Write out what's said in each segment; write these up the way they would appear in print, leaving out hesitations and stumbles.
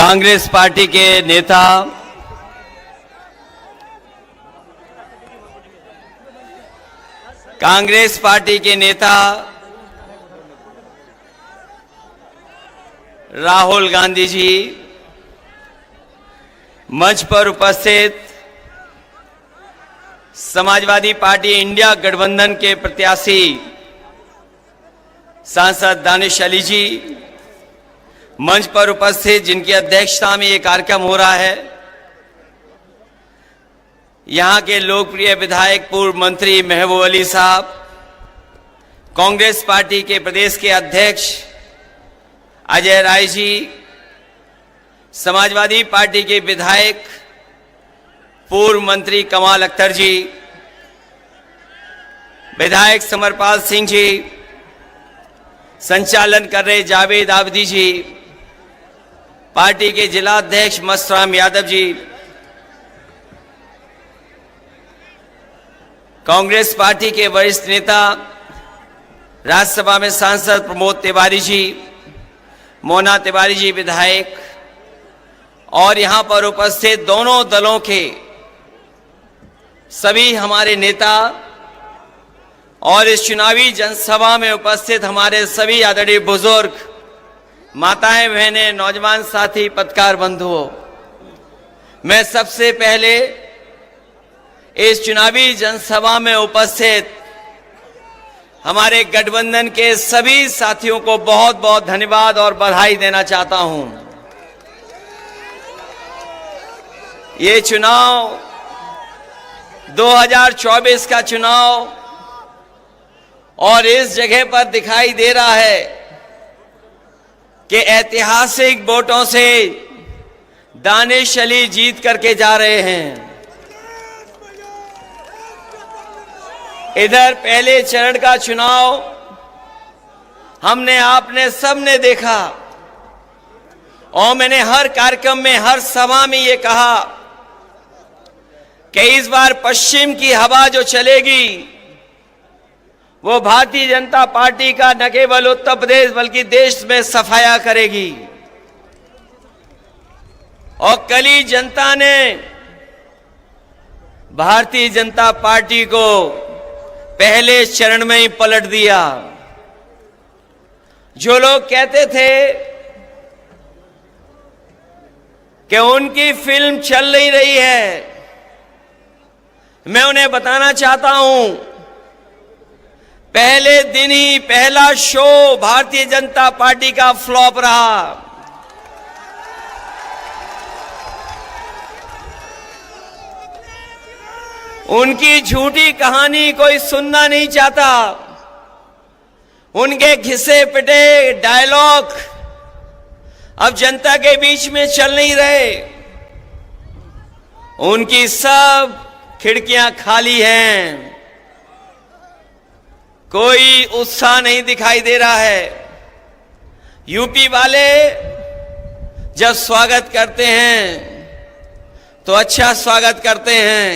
Congress party के नेता राहुल गांधी जी, मंच पर उपस्थित समाजवादी पार्टी इंडिया गठबंधन के प्रत्याशी सांसद दानिश अली जी, मंच पर उपस्थित जिनकी अध्यक्षता में ये कार्यक्रम हो रहा है, यहां के लोकप्रिय विधायक पूर्व मंत्री महबूब अली साहब, कांग्रेस पार्टी के प्रदेश के अध्यक्ष अजय राय जी, समाजवादी पार्टी के विधायक पूर्व मंत्री कमाल अख्तर जी, विधायक समरपाल सिंह जी, संचालन कर रहे जावेद आबदी जी, पार्टी के जिला अध्यक्ष मस्तराम यादव जी, कांग्रेस पार्टी के वरिष्ठ नेता राज्यसभा में सांसद प्रमोद तिवारी जी, मोना तिवारी जी विधायक, और यहां पर उपस्थित दोनों दलों के सभी हमारे नेता और इस चुनावी जनसभा में उपस्थित हमारे सभी आदरणीय बुजुर्ग, माताएं, बहनें, नौजवान साथी, पत्रकार बंधुओं, मैं सबसे पहले इस चुनावी जनसभा में उपस्थित हमारे गठबंधन के सभी साथियों को बहुत बहुत धन्यवाद और बधाई देना चाहता हूं। ये चुनाव 2024 का चुनाव और इस जगह पर दिखाई दे रहा है कि ऐतिहासिक वोटों से दानिश अली जीत करके जा रहे हैं। इधर पहले चरण का चुनाव हमने, आपने, सबने देखा और मैंने हर कार्यक्रम में, हर सभा में ये कहा कि इस बार पश्चिम की हवा जो चलेगी वो भारतीय जनता पार्टी का न केवल उत्तर प्रदेश बल्कि देश में सफाया करेगी। और कल ही जनता ने भारतीय जनता पार्टी को पहले चरण में ही पलट दिया। जो लोग कहते थे कि उनकी फिल्म चल नहीं रही है, मैं उन्हें बताना चाहता हूं, पहले दिन ही पहला शो भारतीय जनता पार्टी का फ्लॉप रहा। उनकी झूठी कहानी कोई सुनना नहीं चाहता। उनके घिसे पिटे डायलॉग अब जनता के बीच में चल नहीं रहे। उनकी सब खिड़कियां खाली हैं, कोई उत्साह नहीं दिखाई दे रहा है। यूपी वाले जब स्वागत करते हैं तो अच्छा स्वागत करते हैं,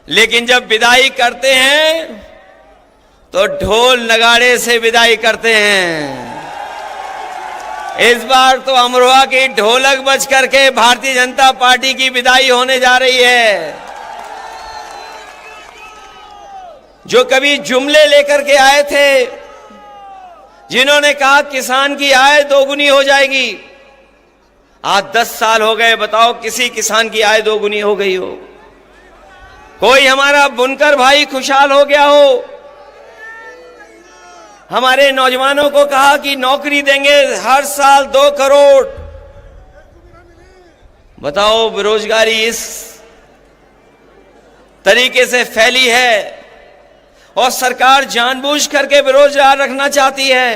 लेकिन जब विदाई करते हैं तो ढोल नगाड़े से विदाई करते हैं। इस बार तो अमरोहा की ढोलक बज करके भारतीय जनता पार्टी की विदाई होने जा रही है। जो कभी जुमले लेकर के आए थे, जिन्होंने कहा किसान की आय दोगुनी हो जाएगी, आज 10 साल हो गए, बताओ किसी किसान की आय दोगुनी हो गई हो? कोई हमारा बुनकर भाई खुशहाल हो गया हो? हमारे नौजवानों को कहा कि नौकरी देंगे हर साल 2 करोड़। बताओ बेरोजगारी इस तरीके से फैली है और सरकार जानबूझ करके बेरोजगार रखना चाहती है।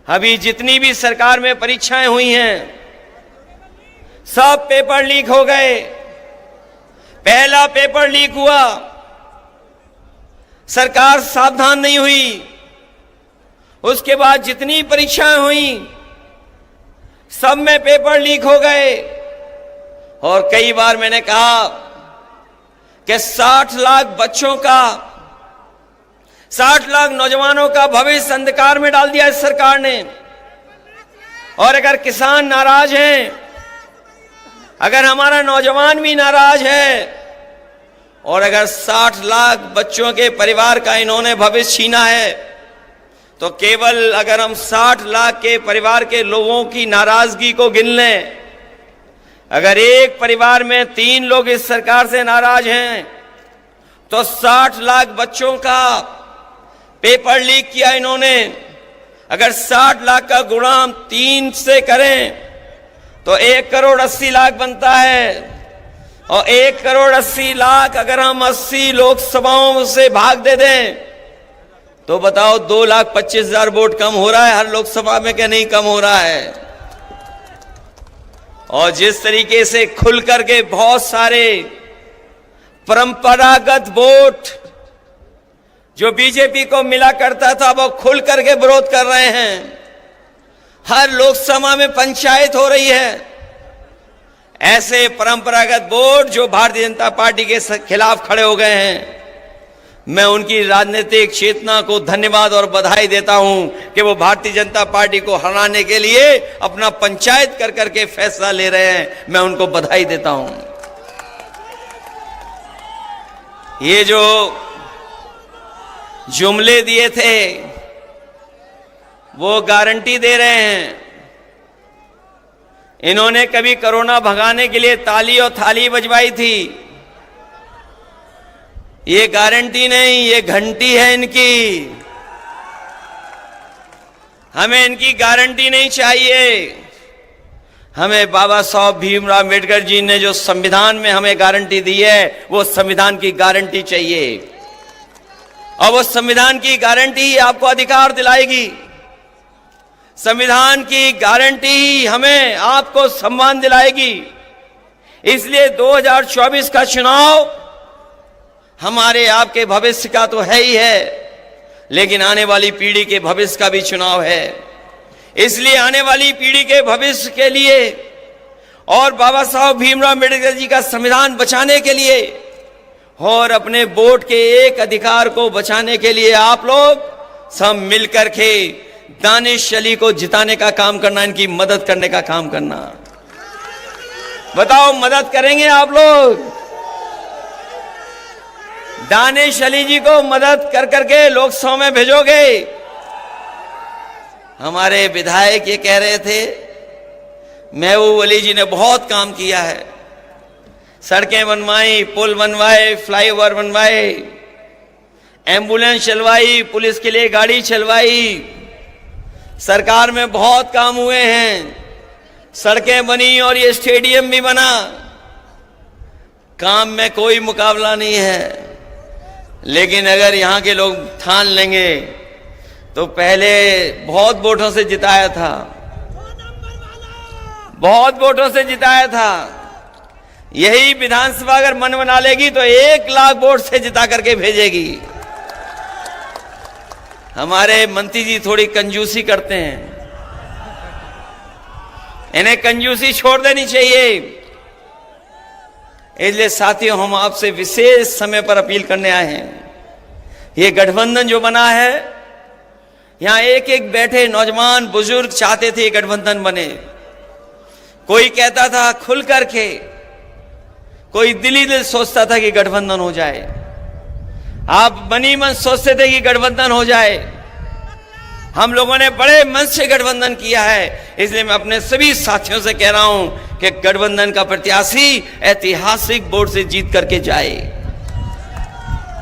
अभी जितनी भी सरकार में परीक्षाएं हुई हैं, सब पेपर लीक हो गए। पहला पेपर लीक हुआ, सरकार सावधान नहीं हुई। उसके बाद जितनी परीक्षाएं हुई सब में पेपर लीक हो गए। और कई बार मैंने कहा कि 60 लाख बच्चों का, 60 लाख नौजवानों का भविष्य अंधकार में डाल दिया इस सरकार ने। और अगर किसान नाराज हैं, अगर हमारा नौजवान भी नाराज है, और अगर 60 लाख बच्चों के परिवार का इन्होंने भविष्य छीना है, तो केवल अगर हम 60 लाख के परिवार के लोगों की नाराजगी को गिन लें, अगर एक परिवार में 3 लोग इस सरकार से नाराज हैं, तो 60 लाख बच्चों का पेपर लीक किया इन्होंने। अगर 60 लाख का गुणा हम 3 से करें तो 1,80,00,000 बनता है, और 1,80,00,000 अगर हम 80 लोकसभाओं से भाग दे दें तो बताओ 2,25,000 वोट कम हो रहा है हर लोकसभा में, क्या नहीं कम हो रहा है? और जिस तरीके से खुल करके बहुत सारे परंपरागत वोट जो बीजेपी को मिला करता था वो खुल करके विरोध कर रहे हैं। हर लोकसभा में पंचायत हो रही है। ऐसे परंपरागत वोट जो भारतीय जनता पार्टी के खिलाफ खड़े हो गए हैं, मैं उनकी राजनीतिक चेतना को धन्यवाद और बधाई देता हूं कि वो भारतीय जनता पार्टी को हराने के लिए अपना पंचायत कर करके फैसला ले रहे हैं। मैं उनको बधाई देता हूं। ये जो जुमले दिए थे वो गारंटी दे रहे हैं। इन्होंने कभी कोरोना भगाने के लिए ताली और थाली बजवाई थी, ये गारंटी नहीं, ये घंटी है इनकी। हमें इनकी गारंटी नहीं चाहिए। हमें बाबा साहब भीमराव अम्बेडकर जी ने जो संविधान में हमें गारंटी दी है वो संविधान की गारंटी चाहिए, और वो संविधान की गारंटी ही आपको अधिकार दिलाएगी। संविधान की गारंटी हमें आपको सम्मान दिलाएगी। इसलिए 2024 का चुनाव हमारे आपके भविष्य का तो है ही है, लेकिन आने वाली पीढ़ी के भविष्य का भी चुनाव है। इसलिए आने वाली पीढ़ी के भविष्य के लिए और बाबा साहब भीमराव अम्बेडकर जी का संविधान बचाने के लिए और अपने वोट के एक अधिकार को बचाने के लिए आप लोग सब मिलकर के दानिश अली को जिताने का काम करना, इनकी मदद करने का काम करना। बताओ, मदद करेंगे आप लोग? दानिश अली जी को मदद कर करके लोकसभा में भेजोगे? हमारे विधायक ये कह रहे थे, महबूब अली जी ने बहुत काम किया है, सड़कें बनवाई, पुल बनवाए, फ्लाईओवर बनवाए, एम्बुलेंस चलवाई, पुलिस के लिए गाड़ी चलवाई, सरकार में बहुत काम हुए हैं, सड़कें बनी और ये स्टेडियम भी बना। काम में कोई मुकाबला नहीं है। लेकिन अगर यहां के लोग ठान लेंगे तो पहले बहुत वोटों से जिताया था, बहुत वोटों से जिताया था। यही विधानसभा अगर मन बना लेगी तो 1 लाख वोट से जिता करके भेजेगी। हमारे मंत्री जी थोड़ी कंजूसी करते हैं, इन्हें कंजूसी छोड़ देनी चाहिए। इसलिए साथियों, हम आपसे विशेष समय पर अपील करने आए हैं। ये गठबंधन जो बना है, यहां एक एक बैठे नौजवान बुजुर्ग चाहते थे गठबंधन बने। कोई कहता था खुल करके, कोई दिली दिल सोचता था कि गठबंधन हो जाए। आप मनी मन सोचते थे कि गठबंधन हो जाए। हम लोगों ने बड़े मन से गठबंधन किया है। इसलिए मैं अपने सभी साथियों से कह रहा हूं कि गठबंधन का प्रत्याशी ऐतिहासिक वोट से जीत करके जाए।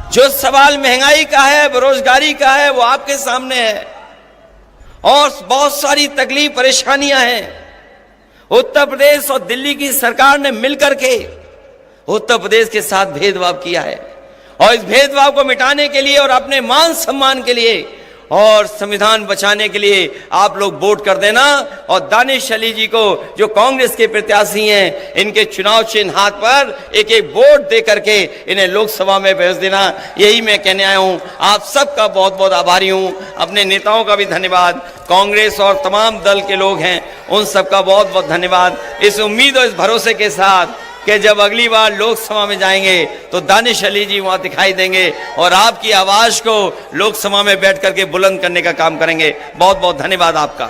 जो सवाल महंगाई का है, बेरोजगारी का है, वो आपके सामने है, और बहुत सारी तकलीफ परेशानियां हैं। उत्तर प्रदेश और दिल्ली की सरकार ने मिलकर के उत्तर प्रदेश के साथ भेदभाव किया है, और इस भेदभाव को मिटाने के लिए और अपने मान सम्मान के लिए और संविधान बचाने के लिए आप लोग वोट कर देना। और दानिश अली जी को, जो कांग्रेस के प्रत्याशी हैं, इनके चुनाव चिन्ह हाथ पर एक एक वोट दे करके इन्हें लोकसभा में भेज देना। यही मैं कहने आया हूं। आप सबका बहुत बहुत आभारी हूं। अपने नेताओं का भी धन्यवाद, कांग्रेस और तमाम दल के लोग हैं उन सबका बहुत बहुत धन्यवाद। इस उम्मीद और इस भरोसे के साथ कि जब अगली बार लोकसभा में जाएंगे तो दानिश अली जी वहां दिखाई देंगे और आपकी आवाज को लोकसभा में बैठ करके बुलंद करने का काम करेंगे। बहुत बहुत धन्यवाद आपका।